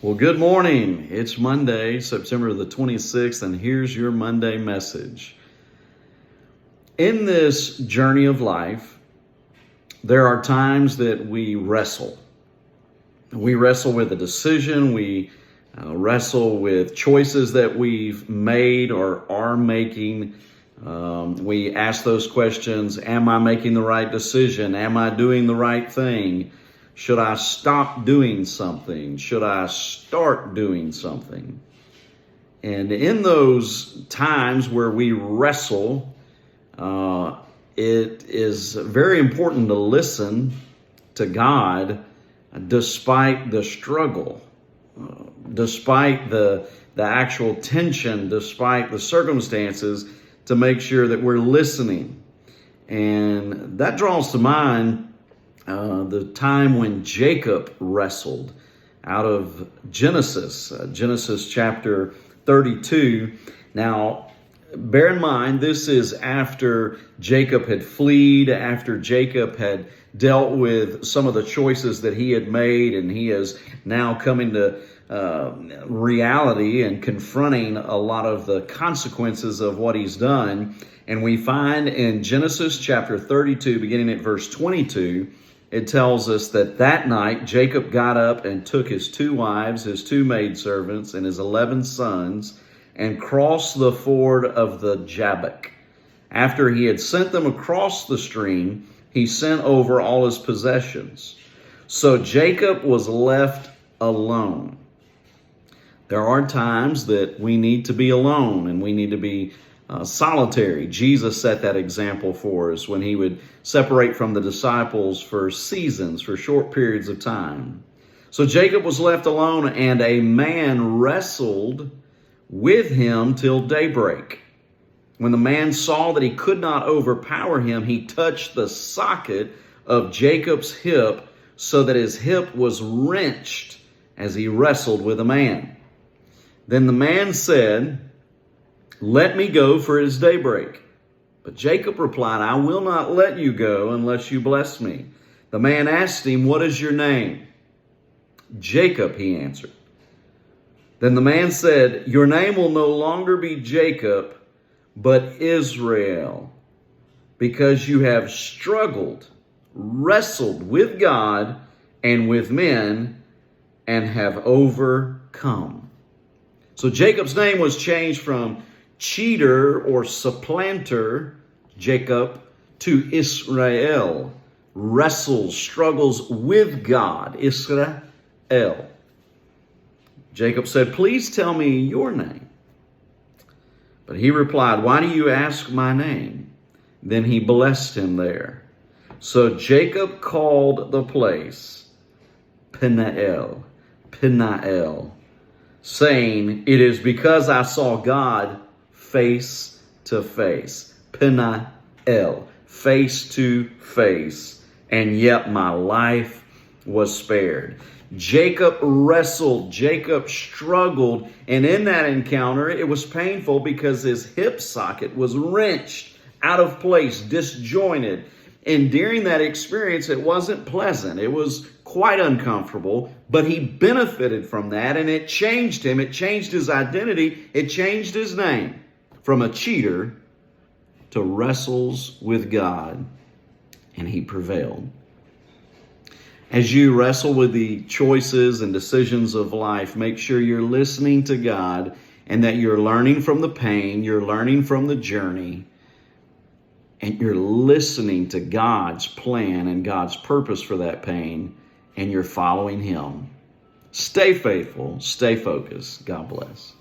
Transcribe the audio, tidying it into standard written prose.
Well, good morning. It's Monday, September the 26th, and here's your Monday message. In this journey of life, there are times that we wrestle. We wrestle with a decision. We wrestle with choices that we've made or are making. We ask those questions. Am I making the right decision? Am I doing the right thing? Should I stop doing something? Should I start doing something? And in those times where we wrestle, it is very important to listen to God despite the struggle, despite the actual tension, despite the circumstances, to make sure that we're listening. And that draws to mind the time when Jacob wrestled out of Genesis chapter 32. Now, bear in mind, this is after Jacob had fled, after Jacob had dealt with some of the choices that he had made, and he is now coming to reality and confronting a lot of the consequences of what he's done. And we find in Genesis chapter 32, beginning at verse 22, it tells us that night Jacob got up and took his 2 wives, his 2 maidservants, and his 11 sons, and crossed the ford of the Jabbok. After he had sent them across the stream, he sent over all his possessions. So Jacob was left alone. There are times that we need to be alone and we need to be solitary. Jesus set that example for us when he would separate from the disciples for seasons, for short periods of time. So Jacob was left alone, and a man wrestled with him till daybreak. When the man saw that he could not overpower him, he touched the socket of Jacob's hip so that his hip was wrenched as he wrestled with a man. Then the man said, "Let me go, for it is daybreak." But Jacob replied, "I will not let you go unless you bless me." The man asked him, "What is your name?" "Jacob," he answered. Then the man said, "Your name will no longer be Jacob, but Israel, because you have struggled, wrestled with God and with men, and have overcome." So Jacob's name was changed from cheater or supplanter, Jacob, to Israel. Wrestles, struggles with God, Israel. Jacob said, "Please tell me your name." But he replied, "Why do you ask my name?" Then he blessed him there. So Jacob called the place Peniel, saying, "It is because I saw God face to face." Peniel, face to face, and yet my life was spared. Jacob wrestled, Jacob struggled, and in that encounter, it was painful because his hip socket was wrenched out of place, disjointed. And during that experience, it wasn't pleasant. It was quite uncomfortable, but he benefited from that, and it changed him. It changed his identity. It changed his name from a cheater to wrestles with God, and he prevailed. As you wrestle with the choices and decisions of life, make sure you're listening to God and that you're learning from the pain, you're learning from the journey, and you're listening to God's plan and God's purpose for that pain, and you're following Him. Stay faithful, stay focused. God bless.